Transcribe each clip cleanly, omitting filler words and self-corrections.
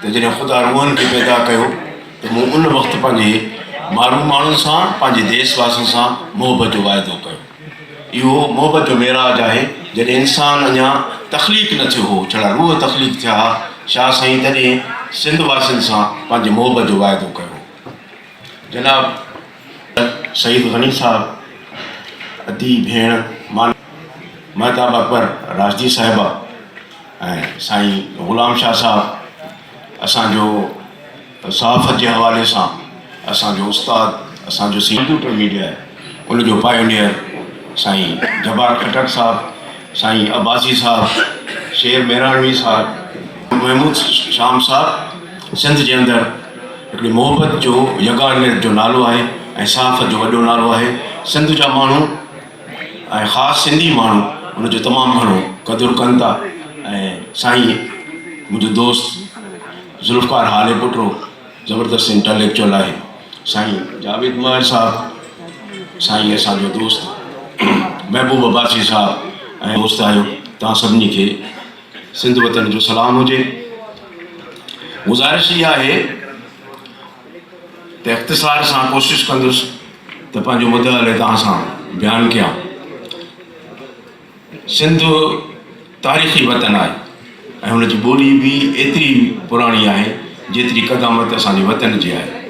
त जॾहिं ख़ुदा रूहनि खे पैदा कयो त मूं उन वक़्तु पंहिंजे माण्हुनि सां पंहिंजे देशवासियुनि सां मोहबत जो वाइदो कयो। इहो मोहबत जो मेराज आहे। जॾहिं इंसानु अञा तख़लीक़ न थियो हो, छड़ा रूह तख़लीक़ थिया हा, शाह साईं तॾहिं सिंध वासियुनि सां पंहिंजे मोहबत जो वाइदो कयो। जनाब सईद गनी साहब, अदी भेण महताब अकबर राजदी साहिबा ऐं साईं ग़ुलाम शाह साहब, असांजो सहाफ़त जे हवाले सां असांजो उस्ताद, असांजो कंप्यूटर मीडिया आहे उनजो पायोनियर साईं जबार खटक साहब, साईं अब्बासी साहब, शेर मेराणवी साहब, महमूद शाम साहब, सिंध जे अंदरि हिकिड़ी मोहबत जो यगार जो नालो आहे ऐं सहाफ़त जो वॾो नालो आहे। सिंध जा माण्हू ऐं ख़ासि सिंधी माण्हू उनजो तमामु घणो क़दुरु कनि था। ऐं साईं मुंहिंजो दोस्त ज़ुल्फ़कार हाले पुटो ज़बरदस्त इंटेलेक्चुअल आहे। साईं जावेद महर साहब, साईं असांजो दोस्त महबूब अब्बासी साहब ऐं दोस्त आहियो, तव्हां सभिनी खे सिंध वतन जो सलाम हुजे। गुज़ारिश इहा आहे त इख़्तिसार सां कोशिशि कंदुसि त पंहिंजो मुद्दा हले तव्हां सां बयानु कयां। सिंध तारीख़ी वतन आहे ऐं हुनजी ॿोली बि एतिरी पुराणी आहे जेतिरी क़दामत असांजे वतन जी आहे।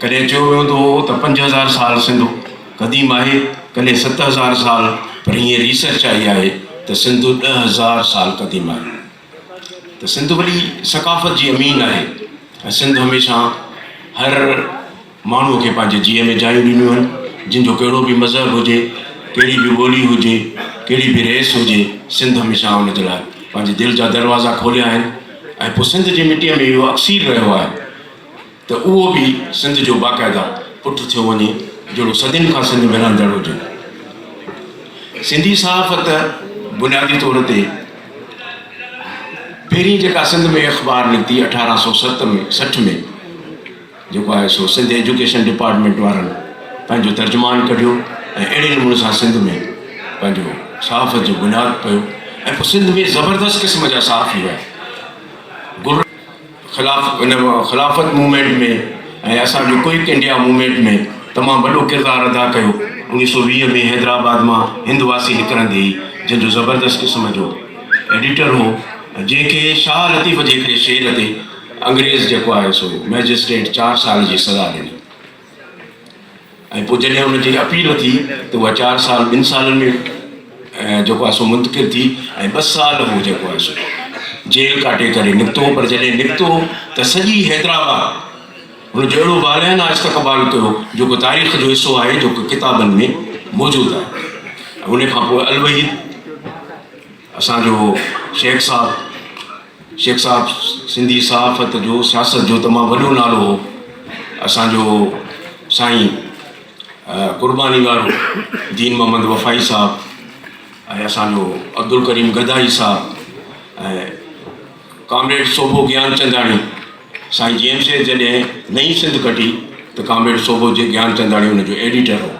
कॾहिं चयो वेंदो हो त 5000 साल सिंध क़दीम आहे, कॾहिं 7000 साल, पर हीअं रिसर्च आई आहे त सिंध 10000 साल क़दीम आहे। त सिंध वॾी सकाफ़त जी अमीन आहे ऐं सिंध हमेशह हर माण्हूअ खे पंहिंजे जीअ में जायूं ॾिनियूं आहिनि। जिन जो कहिड़ो बि मज़हब हुजे, कहिड़ी बि ॿोली हुजे, कहिड़ी बि रेस हुजे, सिंध हमेशह हुनजे लाइ पंहिंजे दिलि जा दरवाज़ा खोलिया आहिनि। ऐं पोइ सिंध जी मिटीअ में इहो अक्सीर रहियो आहे त उहो बि सिंध जो बाक़ाइदा पुटु थियो वञे, जहिड़ो सदियुनि खां सिंध में रहंदड़ हुजे। सिंधी सहाफ़त बुनियादी तौर ते पहिरीं जेका सिंध में अख़बार निकिती 1860 में, जेको आहे सो सिंध एजुकेशन डिपार्टमेंट वारनि पंहिंजो तर्जुमान कढियो ऐं अहिड़े नमूने सां सिंध में पंहिंजो सहाफ़त जो बुनियादु पियो। ऐं पोइ सिंध में ज़बरदस्त क़िस्म जा सहाफ़ी हुआ। ख़िलाफ़त मूवमेंट में ऐं असांजो क्विक इंडिया मूवमेंट में तमामु वॾो किरदारु अदा कयो। 1920 में हैदराबाद मां हिंदवासी निकिरंदी हुई, जंहिंजो ज़बरदस्त क़िस्म जो एडिटर हो, जंहिंखे शाह लतीफ़ जे हिकिड़े शेर ते अंग्रेज़ जेको आहे सो मैजिस्ट्रेट 4 साल जी सज़ा ॾिनी। ऐं पोइ जॾहिं हुनजी अपील थी त उहा 4 साल 2 सालनि में जेको आहे सो मुंतक़िल थी ऐं 2 साल हू जेको आहे सो जेल काटे करे निकितो। पर जॾहिं निकितो त सॼी हैदराबाद हुनजो अहिड़ो बालियाना इस्तक़बाल कयो जेको तारीख़ जो हिसो आहे, जेको किताबनि में मौजूदु आहे। उन खां पोइ अलवहीद असांजो शेख साहब सिंधी सहाफ़त जो सियासत जो तमामु वॾो नालो हो। असांजो साईं कुर्बानी वारो दीन मोहम्मद वफ़ाई साहब ऐं असांजो अब्दुल करीम गदाई साहब ऐं कामरेड सोभो ज्ञान चंदाणी, साईं जेम्स जॾहिं नई सिंध कटी त कामरेड सोभो जे ज्ञान चंदाणी हुनजो एडिटर हो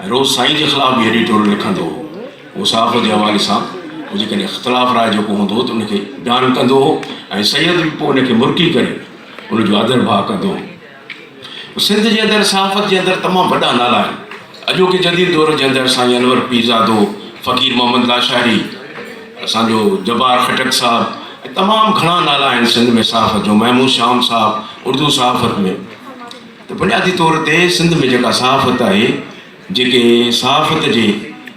ऐं रोज़ु साईं जे ख़िलाफ़ बि एडिटोरियल लिखंदो हो। उहो सहाफ़त जे हवाले सां जेकॾहिं इख़्तिलाफ़ राय जेको हूंदो हो त उनखे बयानु कंदो हो ऐं सैयद बि पोइ उनखे मुर्की करे उनजो आदर भाव कंदो हो। सिंध जे अंदरि सहाफ़त जे अंदरि तमामु वॾा नाला आहिनि। अॼोके जदीद दौर जे अंदरि साईं अनवर पीरज़ादो, फ़क़ीर मोहम्मद लाशारी, असांजो जबार खटक साहब ऐं तमामु घणा नाला आहिनि सिंध में सहाफ़त जो। महमूद शाम साहब उर्दू सहाफ़त में। त बुनियादी तौर ते सिंध में जेका सहाफ़त आहे, जेके सहाफ़त जे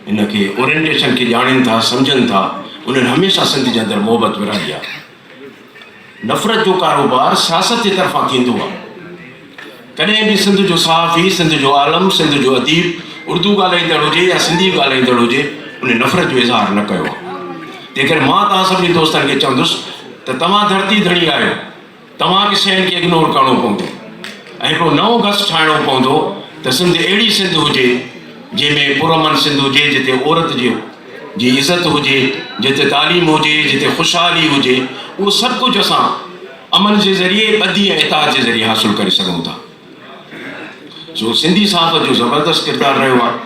इनखे ओरिएंटेशन खे ॼाणनि था, सम्झनि था, उन्हनि हमेशह सिंध जे अंदरि मोहबत विरहाई आहे। नफ़रत जो कारोबार सियासत जे तरफ़ां थींदो आहे। कॾहिं बि सिंध जो सहाफ़ी, सिंध जो आलम, सिंध जो अदीब उर्दू ॻाल्हाईंदड़ हुजे या सिंधी ॻाल्हाईंदड़ हुजे, उन नफ़रत जो इज़हार न कयो आहे। तंहिं करे मां तव्हां सभिनी दोस्तनि खे चवंदुसि त तव्हां धरती धणी आहियो, तव्हांखे शयुनि खे इग्नोर करिणो पवंदो ऐं हिकिड़ो नओं गस ठाहिणो पवंदो त सिंध अहिड़ी सिंध हुजे जंहिंमें पुरअमन सिंध हुजे, जिते औरत जी इज़त हुजे, जिते तालीम हुजे, जिते ख़ुशहाली हुजे। उहो सभु कुझु असां अमन जे ज़रिए, ॿधी ऐं इताअत जे ज़रिए हासिलु करे सघूं था। जो सिंधी सहाफ़त जो ज़बरदस्त किरदारु रहियो आहे।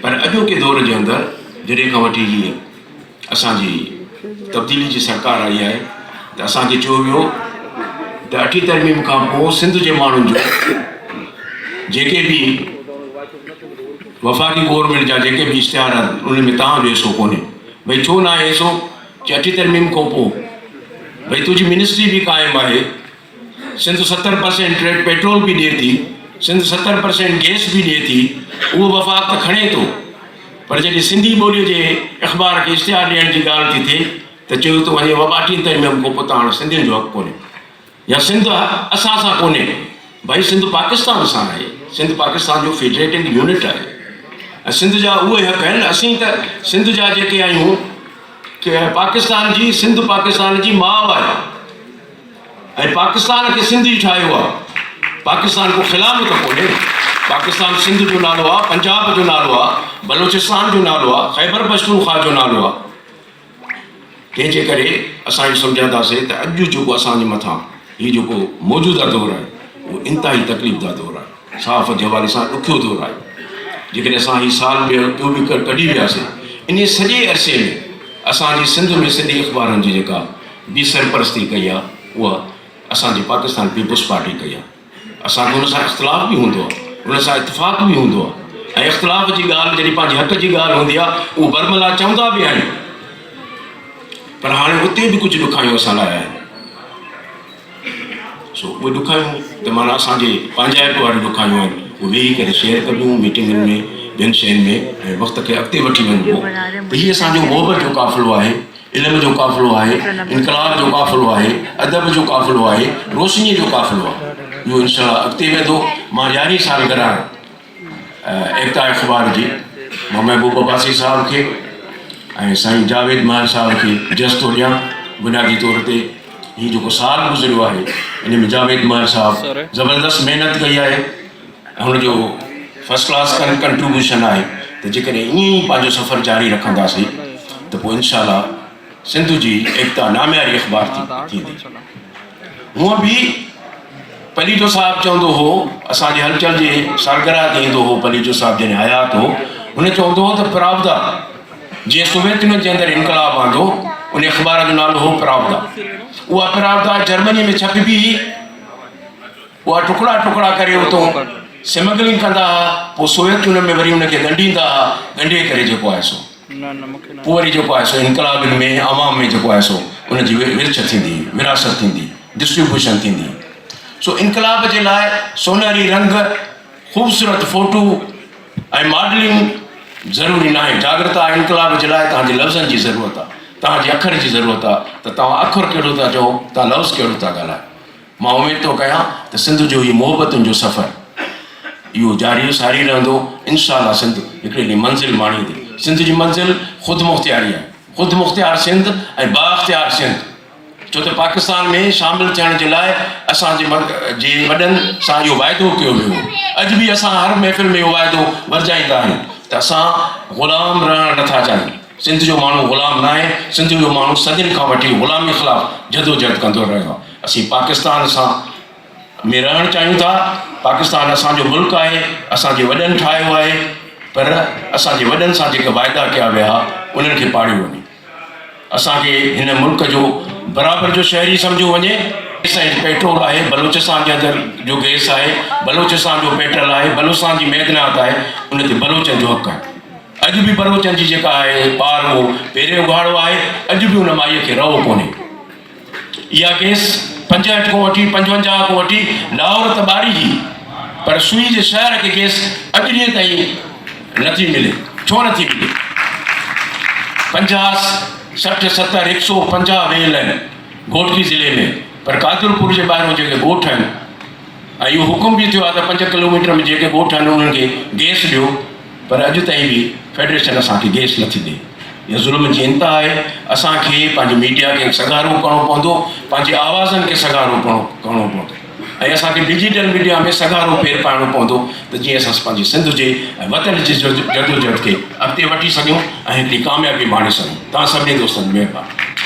पर अॼोके दौर जे अंदरि जॾहिं खां वठी हीअ असांजी तब्दीली जी सरकार आई आहे त असांखे चयो वियो त 8 तरमीम खां पोइ सिंध जे माण्हुनि जो जेके बि वफ़ाक़ी गवर्नमेंट जा जेके बि इश्तिहार आहिनि उन में तव्हांजो हिसो कोन्हे। भई छो न आहे हिसो? कि 8 तरमीम खां पोइ भई तुंहिंजी मिनिस्ट्री बि क़ाइमु आहे, सिंध 70% ट्रेड पेट्रोल बि ॾिए थी, सिंध 70% गैस बि ॾिए थी, उहो वफ़ाक़ त खणे थो। पर जॾहिं सिंधी ॿोलीअ जे अख़बार खे इश्तिहार ॾियण जी ॻाल्हि थी थिए त चयो थो वञे 8 तरमीम खां पोइ हाणे सिंधियुनि जो हक़ु कोन्हे या सिंध असां सां कोन्हे। भई सिंध पाकिस्तान सां आहे, सिंध पाकिस्तान जो फेडरेटिंग यूनिट आहे ऐं सिंध जा उहे हक़ आहिनि। असीं त सिंध जा जेके आहियूं कि पाकिस्तान जी सिंध पाकिस्तान जी माउ आहे ऐं पाकिस्तान खे सिंधी ठाहियो आहे। पाकिस्तान को ख़िलाफ़ त कोन्हे। पाकिस्तान सिंध जो नालो आहे, पंजाब जो नालो आहे, बलोचिस्तान जो नालो आहे, ख़ैबर पख्तूनख्वा जो नालो आहे। तंहिंजे करे असां इहो सम्झंदासीं त अॼु जेको असांजे मथां हीउ जेको मौजूदा दौरु आहे उहो इंतिहाई तकलीफ़ जा दौरु आहे, सहाफ़त जे हवाले सां ॾुखियो दौरु आहे। जेकॾहिं असां हीउ साल ॿियो बि कढी वियासीं, इन सॼे अरसे में असांजी सिंध में सिंधी अख़बारनि जी जेका ॿी सरपरस्ती कई आहे उहा असांजी पाकिस्तान पीपुल्स पार्टी कई आहे। असांखे हुन सां इख़्तिलाफ़ बि हूंदो आहे, हुन सां इतफ़ाक़ बि हूंदो आहे ऐं इख़्तिलाफ़ जी ॻाल्हि जॾहिं पंहिंजे हक़ जी ॻाल्हि हूंदी आहे उहो बरमला चवंदा बि आहिनि। पर हाणे उते बि कुझु ॾुखायूं असां लाइ आहिनि। सो उहे ॾुखायूं त माना असांजे पंहिंजाइप वारियूं ॾुखायूं आहिनि, उहे वेही करे शेयर कबियूं मीटिंगुनि में, ॿियनि शयुनि में ऐं वक़्त खे अॻिते वठी वञिबो। त हीअ असांजो मोहबत जो क़ाफ़िलो आहे, इल्म जो क़ाफ़िलो आहे, इनकलाब जो क़ाफ़िलो आहे, अदब जो क़ाफ़िलो आहे, रोशनीअ जो क़ाफ़िलो आहे। इहो इंशाअल्लाह अॻिते वेंदो। मां 11वीं सालगिरह एकता अख़बार जी महबूब अब्बासी साहिब खे ऐं साईं जावेद महल साहिब खे जस थो ॾियां। बुनियादी तौर ते हीउ जेको साल गुज़रियो आहे इन में जावेद महल साहिबु ज़बरदस्त महिनत कई आहे ऐं हुनजो फर्स्ट क्लास कंट्रीब्यूशन आहे। त जेकॾहिं ईअं ई पंहिंजो सफ़र जारी रखंदासीं त पोइ इंशाअल्लाह सिंध जी एकता नाम्यारी अख़बार थींदी। हूअं बि पलीजो साहिबु चवंदो हो, असांजे हलचल जे सालगिरह ते ईंदो हो, पलीजो साहिबु जॾहिं हयात हो, हुन चवंदो हो त pravda जीअं सोवियत जे अंदरि इनकलाब आंदो उन अख़बार जो नालो हो pravda। उहा pravda जर्मनी में छपबी, उहा टुकड़ा टुकड़ा करे उतां स्मगलिंग कंदा हुआ, पोइ सोवियत यूनियन में वरी उनखे ॻंढींदा हुआ, ॻंढे करे जेको आहे सो पोइ वरी जेको आहे सो इनकलाबनि में अवाम में जेको आहे सो उनजी विरछ थींदी, विरासत थींदी, डिस्ट्रीब्यूशन थींदी। सो इनकलाब जे लाइ सोनहरी रंग, ख़ूबसूरत फ़ोटू ऐं मॉडलिंग ज़रूरी न आहे। जागृता इनकलाब जे लाइ तव्हांजे लफ़्ज़नि जी ज़रूरत आहे, तव्हांजे अखर जी ज़रूरत आहे त तव्हां अखर कहिड़ो था चओ, तव्हां लफ़्ज़ कहिड़ो था ॻाल्हायो। मां उमेद थो कयां त सिंध जो हीउ मोहबतुनि जो सफ़र इहो जारी सारी रहंदो। इंशाअल्लाह सिंध हिकिड़े ॾींहुं मंज़िल माणींदी। सिंध जी मंज़िल ख़ुदि मुख़्तियारी आहे, ख़ुदि मुख़्तियार सिंध ऐं बाख़्तियार सिंध। छो त पाकिस्तान में शामिलु थियण जे लाइ असांजे वॾनि सां इहो वाइदो कयो वियो। अॼु बि असां हर महफ़िल में इहो वाइदो वरजाईंदा आहियूं त असां ग़ुलाम रहणु नथा चाहियूं। सिंध जो माण्हू ग़ुलाम न आहे, सिंध जो माण्हू सदियुनि खां वठी ग़ुलामी ख़िलाफ़ु जदोजहद कंदो रहियो आहे। असीं पाकिस्तान सां में रहणु चाहियूं था। पाकिस्तान असांजो मुल्क आहे, असांजे वॾनि ठाहियो आहे, पर असांजे वॾनि सां जेके वाइदा कया विया उन्हनि खे पाढ़ियो वञे। असांखे हिन मुल्क जो बराबरि जो शहरी सम्झो वञे। पेट्रोल आहे, बलोचिस्तान जे अंदरि जो गैस आहे, बलोचिस्तान जो पेट्रोल आहे, बलोचिस्तान जी मैदनात आहे, उन ते बलोचनि जो हक़ु आहे। अॼु बि बलोचनि जी जेका आहे पार उहो पहिरियों उघाड़ो आहे, अॼु बि उन माईअ खे रहो कोन्हे। इहा गैस 65 खां वठी 55 खां वठी लाहौर त ॿारी जी, पर सुई जे शहर खे गैस अॼु ॾींहं ताईं नथी मिले। छो नथी मिले? 50, 60, 70, 150 वेल आहिनि घोटकी ज़िले में, पर कादुरपुर जे ॿाहिरां जेके ॻोठ आहिनि ऐं इहो हुकुम बि थियो आहे त 5 किलोमीटर में जेके ॻोठ आहिनि उन्हनि खे गैस ॾियो, पर अॼु ताईं बि फेडरेशन असांखे गैस नथी ॾिए। इहा ज़ुल्म जी इंतिहा आहे। असांखे पंहिंजी मीडिया खे सगारो करिणो पवंदो, पंहिंजे आवाज़नि खे सगारो करिणो पवंदो ऐं असांखे डिजिटल मीडिया में सगारो फेर पाइणो पवंदो त जीअं असां पंहिंजी सिंध जे ऐं वतन जी जदोजहद खे अॻिते वठी सघूं ऐं हिकिड़ी कामयाबी माणे सघूं। तव्हां सभिनी दोस्तनि महिरबानी।